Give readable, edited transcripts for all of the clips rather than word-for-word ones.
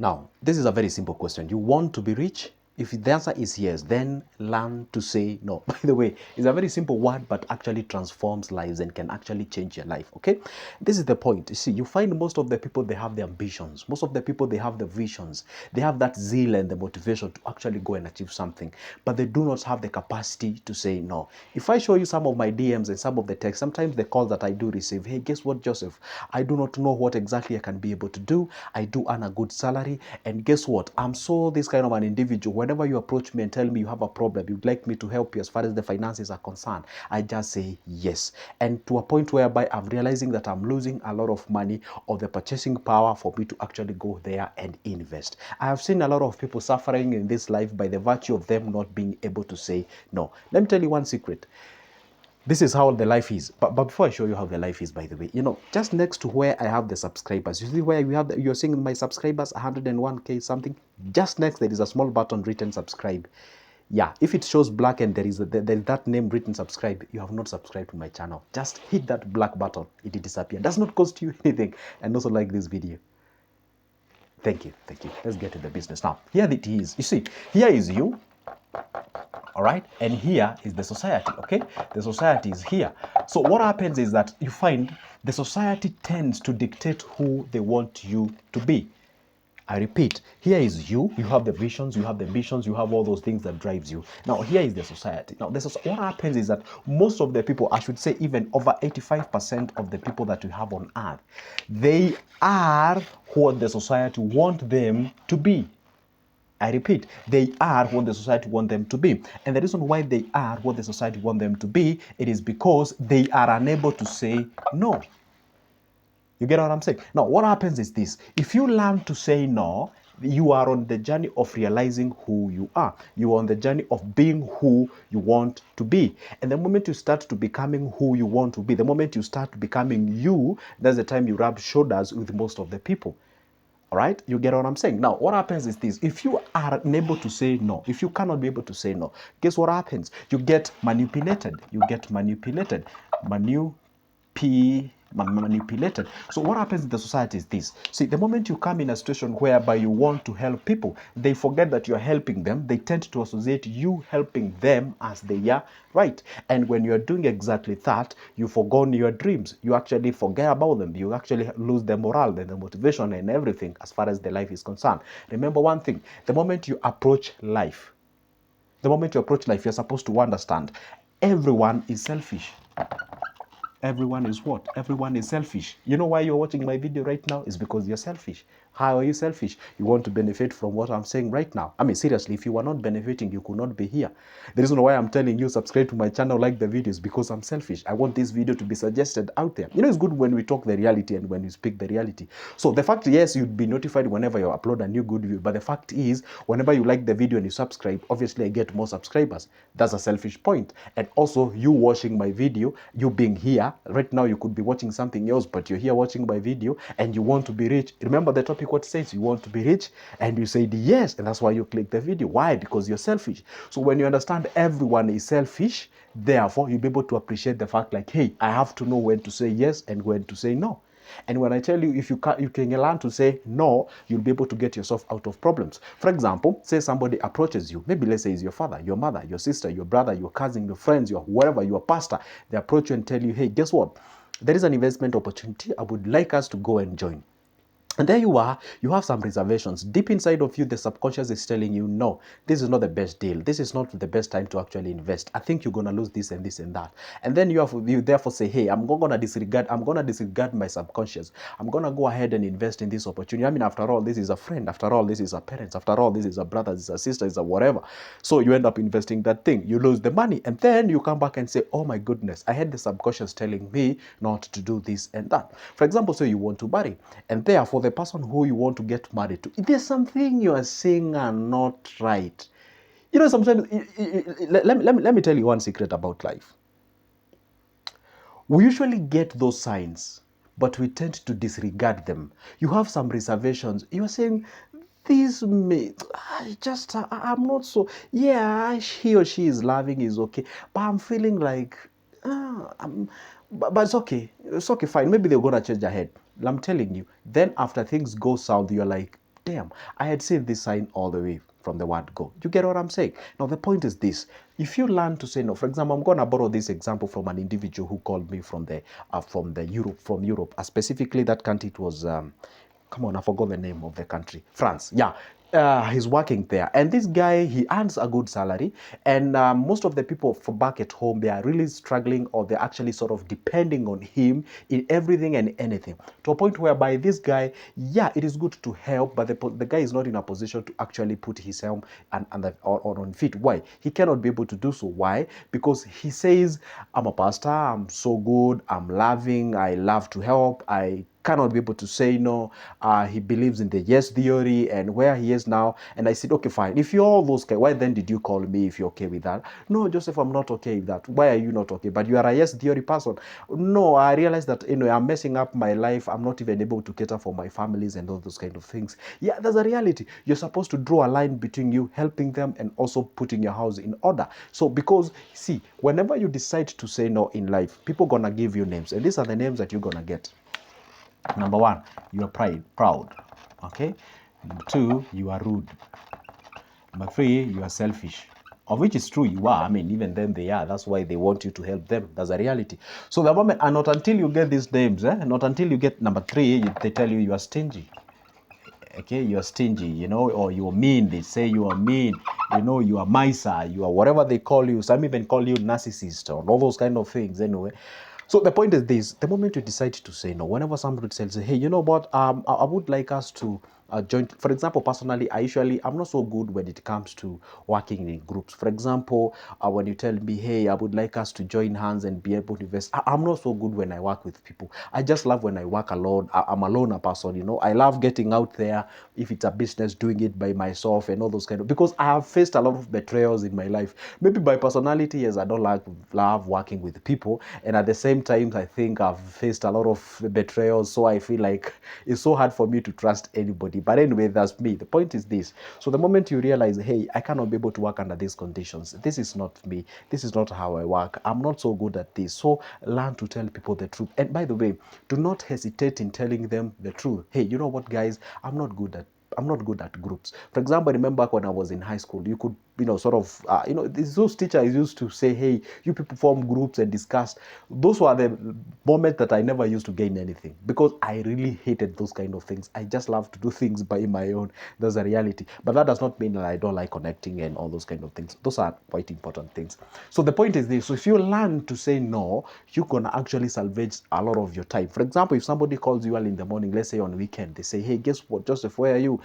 Now, this is a very simple question. You want to be rich? If the answer is yes, then learn to say no. By the way, it's a very simple word, but actually transforms lives and can actually change your life. Okay, this is the point. You see, you find most of the people, they have the ambitions. Most of the people, they have the visions. They have that zeal and the motivation to actually go and achieve something, but they do not have the capacity to say no. If I show you some of my DMs and some of the texts, sometimes the calls that I do receive, hey, guess what, Joseph? I do not know what exactly I can be able to do. I do earn a good salary, and guess what? I'm so this kind of an individual. Whenever you approach me and tell me you have a problem, you'd like me to help you as far as the finances are concerned, I just say yes. And to a point whereby I'm realizing that I'm losing a lot of money or the purchasing power for me to actually go there and invest. I have seen a lot of people suffering in this life by the virtue of them not being able to say no. Let me tell you one secret. This is how the life is. But before I show you how the life is, by the way, just next to where I have the subscribers, you see where you have you're seeing my subscribers, 101K something. Just next, there is a small button written subscribe. Yeah, if it shows black and there is that name written subscribe, you have not subscribed to my channel. Just hit that black button. It will disappear. Does not cost you anything. And also like this video. Thank you. Thank you. Let's get to the business now. Here it is. You see, here is you. All right, and here is the society. Okay, the society is here. So what happens is that you find the society tends to dictate who they want you to be. I repeat, here is you have the visions, you have the ambitions, you have all those things that drives you. Now here is the society. Now what happens is that most of the people, I should say even over 85% of the people that we have on earth, they are what the society want them to be. I repeat, they are what the society want them to be. And the reason why they are what the society want them to be, it is because they are unable to say no. You get what I'm saying? Now, what happens is this. If you learn to say no, you are on the journey of realizing who you are. You are on the journey of being who you want to be. And the moment you start to becoming who you want to be, the moment you start becoming you, that's the time you rub shoulders with most of the people. All right, you get what I'm saying? Now, what happens is this. If you are unable to say no, if you cannot be able to say no, guess what happens? You get manipulated. You get manipulated. Manipulated. So what happens in the society is this. See, the moment you come in a situation whereby you want to help people, they forget that you're helping them. They tend to associate you helping them as they are, right? And when you're doing exactly that, you forgone your dreams. You actually forget about them. You actually lose the morale and the motivation and everything as far as the life is concerned. Remember one thing, the moment you approach life, you're supposed to understand everyone is selfish. Everyone is what? Everyone is selfish. You know why you're watching my video right now? It's because you're selfish. How are you selfish? You want to benefit from what I'm saying right now. I mean, seriously, if you were not benefiting, you could not be here. The reason why I'm telling you subscribe to my channel, like the videos, because I'm selfish. I want this video to be suggested out there. It's good when we talk the reality and when we speak the reality. So the fact, yes, you'd be notified whenever you upload a new good video, but the fact is, whenever you like the video and you subscribe, obviously I get more subscribers. That's a selfish point. And also, you watching my video, you being here, right now you could be watching something else, but you're here watching my video and you want to be rich. Remember the topic, what says you want to be rich, and you said yes, and that's why you click the video. Why? Because you're selfish. So when you understand everyone is selfish, therefore you'll be able to appreciate the fact like, hey, I have to know when to say yes and when to say no. And when I tell you, if you can learn to say no, you'll be able to get yourself out of problems. For example, say somebody approaches you. Maybe let's say it's your father, your mother, your sister, your brother, your cousin, your friends, your whoever, your pastor. They approach you and tell you, hey, guess what? There is an investment opportunity. I would like us to go and join. And there you are, you have some reservations. Deep inside of you, the subconscious is telling you, no, this is not the best deal. This is not the best time to actually invest. I think you're going to lose this and this and that. And then you therefore say, hey, I'm going to disregard my subconscious. I'm going to go ahead and invest in this opportunity. I mean, after all, this is a friend. After all, this is a parent. After all, this is a brother, this is a sister, this is a whatever. So you end up investing that thing. You lose the money. And then you come back and say, oh my goodness, I had the subconscious telling me not to do this and that. For example, say you want to marry. And therefore, the person who you want to get married to, there's something you are saying are not right. Sometimes, let me tell you one secret about life. We usually get those signs, but we tend to disregard them. You have some reservations. You're saying, this may, I'm not so, yeah, he or she is loving, is okay, but I'm feeling like, but it's okay. It's okay, fine. Maybe they're going to change their head. I'm telling you. Then after things go south, you're like, damn, I had seen this sign all the way from the word go. You get what I'm saying? Now, the point is this. If you learn to say no, for example, I'm going to borrow this example from an individual who called me from Europe. Specifically, that country, it was, come on, I forgot the name of the country. France. Yeah. He's working there, and this guy, he earns a good salary, and most of the people from back at home, they are really struggling, or they're actually sort of depending on him in everything and anything, to a point whereby this guy, yeah, it is good to help, but the guy is not in a position to actually put his helm on feet. Why? He cannot be able to do so. Why? Because he says, I'm a pastor, I'm so good, I'm loving, I love to help, I cannot be able to say no. He believes in the yes theory and where he is now. And I said, okay, fine. If you're all those guys, why then did you call me if you're okay with that? No, Joseph, I'm not okay with that. Why are you not okay? But you are a yes theory person. No, I realized that, I'm messing up my life. I'm not even able to cater for my families and all those kind of things. Yeah, there's a reality. You're supposed to draw a line between you helping them and also putting your house in order. So because, see, whenever you decide to say no in life, people gonna give you names. And these are the names that you're gonna get. Number one, you are proud. Okay. Number two, you are rude. Number three, you are selfish. Of which is true, you are. I mean, even then they are. That's why they want you to help them. That's a reality. So the moment, and not until you get these names, not until you get number three, they tell you are stingy. Okay, you are stingy, or you are mean. They say you are mean, you are miser, you are whatever they call you. Some even call you narcissist or all those kind of things anyway. So the point is this: the moment you decide to say no, whenever somebody tells you, hey, you know what, I would like us to join. For example, personally, I'm not so good when it comes to working in groups. For example, when you tell me, hey, I would like us to join hands and be able to invest, I'm not so good when I work with people. I just love when I work alone. I'm a loner person, I love getting out there. If it's a business, doing it by myself and all those kind of, because I have faced a lot of betrayals in my life. Maybe by personality, yes, I don't love working with people, and at the same time, I think I've faced a lot of betrayals, so I feel like it's so hard for me to trust anybody. But anyway, that's me. The point is this: so the moment you realize, hey, I cannot be able to work under these conditions, this is not me, this is not how I work, I'm not so good at this. So learn to tell people the truth. And by the way, do not hesitate in telling them the truth. Hey, you know what, guys, I'm not good at groups. For example, I remember back when I was in high school, you could, sort of, those teachers used to say, hey, you people form groups and discuss. Those were the moments that I never used to gain anything, because I really hated those kind of things. I just love to do things by my own. That's a reality. But that does not mean that I don't like connecting and all those kind of things. Those are quite important things. So the point is this: so if you learn to say no, you're gonna actually salvage a lot of your time. For example, if somebody calls you early in the morning, let's say on weekend, they say, hey, guess what, Joseph, where are you?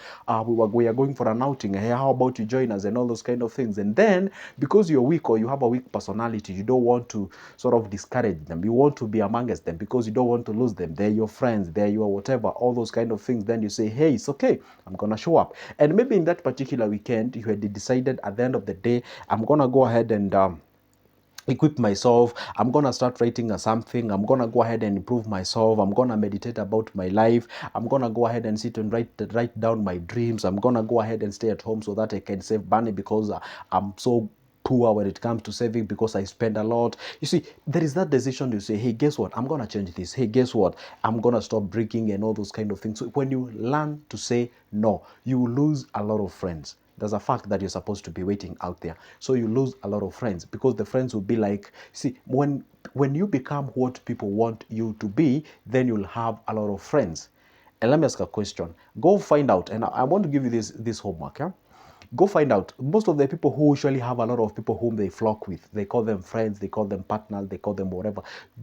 We are going for an outing. Hey, how about you join us and all those kind of things? And then, because you're weak or you have a weak personality, you don't want to sort of discourage them. You want to be amongst them because you don't want to lose them. They're your friends, they're your whatever, all those kind of things. Then you say, hey, it's okay, I'm gonna show up. And maybe in that particular weekend, you had decided at the end of the day, I'm gonna go ahead and equip myself. I'm gonna start writing something. I'm gonna go ahead and improve myself. I'm gonna meditate about my life. I'm gonna go ahead and sit and write down my dreams. I'm gonna go ahead and stay at home so that I can save money, because I'm so poor when it comes to saving, because I spend a lot. You see, there is that decision to say, hey, guess what, I'm gonna change this. Hey, guess what, I'm gonna stop drinking and all those kind of things. So when you learn to say no, you lose a lot of friends. There's a fact that you're supposed to be waiting out there. So you lose a lot of friends, because the friends will be like, see, when you become what people want you to be, then you'll have a lot of friends. And let me ask a question. Go find out, and I want to give you this homework. Yeah? Go find out. Most of the people who usually have a lot of people whom they flock with, they call them friends, they call them partners, they call them whatever.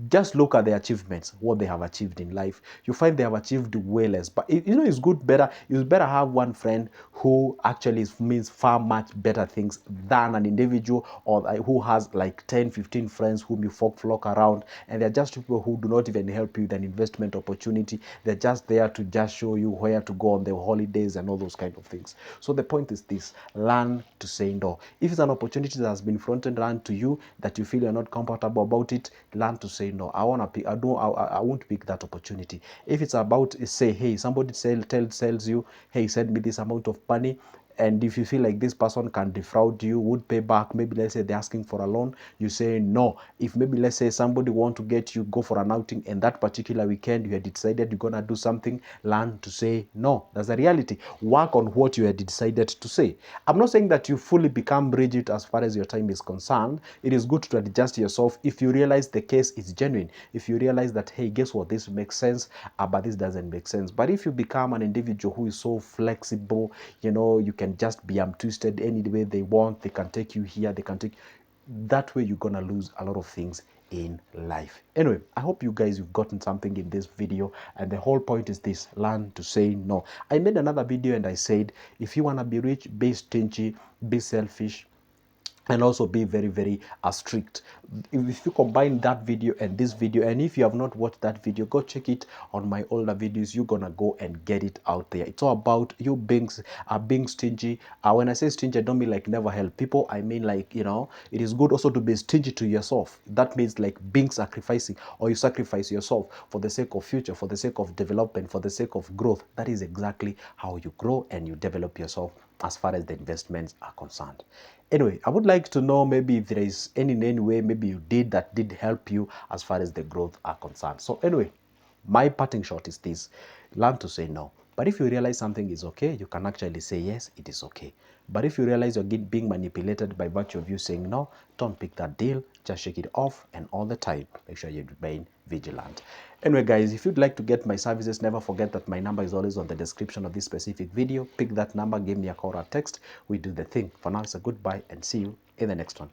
Just look at their achievements, what they have achieved in life. You find they have achieved way less. But it's good, better. You better have one friend who actually means far much better things than an individual, or who has like 10, 15 friends whom you flock around, and they're just people who do not even help you with an investment opportunity. They're just there to just show you where to go on the holidays and all those kind of things. So the point is this: learn to say no. If it's an opportunity that has been fronted around to you that you feel you're not comfortable about it, learn to say no. I won't pick that opportunity. If it's about, say, hey, somebody tells you, hey, send me this amount of money, and if you feel like this person can defraud you, would pay back, maybe let's say they're asking for a loan, you say no. If maybe let's say somebody want to get you go for an outing, and that particular weekend you had decided you're gonna do something, learn to say no. That's a reality. Work on what you had decided to say. I'm not saying that you fully become rigid as far as your time is concerned. It is good to adjust yourself if you realize the case is genuine. If you realize that, hey, guess what, this makes sense, but this doesn't make sense. But if you become an individual who is so flexible, you can just be twisted any way they want, they can take you here, they can take, that way you're gonna lose a lot of things in life. Anyway, I hope you guys you've gotten something in this video, and the whole point is this: learn to say no. I made another video and I said, if you want to be rich, be stingy, be selfish, and also be very, very strict. If you combine that video and this video, and if you have not watched that video, go check it on my older videos. You're gonna go and get it out there. It's all about you being stingy. When I say stingy, I don't mean like never help people. I mean like, it is good also to be stingy to yourself. That means like being sacrificing, or you sacrifice yourself for the sake of future, for the sake of development, for the sake of growth. That is exactly how you grow and you develop yourself as far as the investments are concerned. Anyway, I would like to know maybe if there is any way maybe you did that did help you as far as the growth are concerned. So anyway, my parting shot is this: learn to say no. But if you realize something is okay, you can actually say yes, it is okay. But if you realize you're being manipulated by virtue of you saying no, don't pick that deal. Just shake it off, and all the time, make sure you remain vigilant. Anyway, guys, if you'd like to get my services, never forget that my number is always on the description of this specific video. Pick that number, give me a call or text. We do the thing. For now, it's a goodbye, and see you in the next one.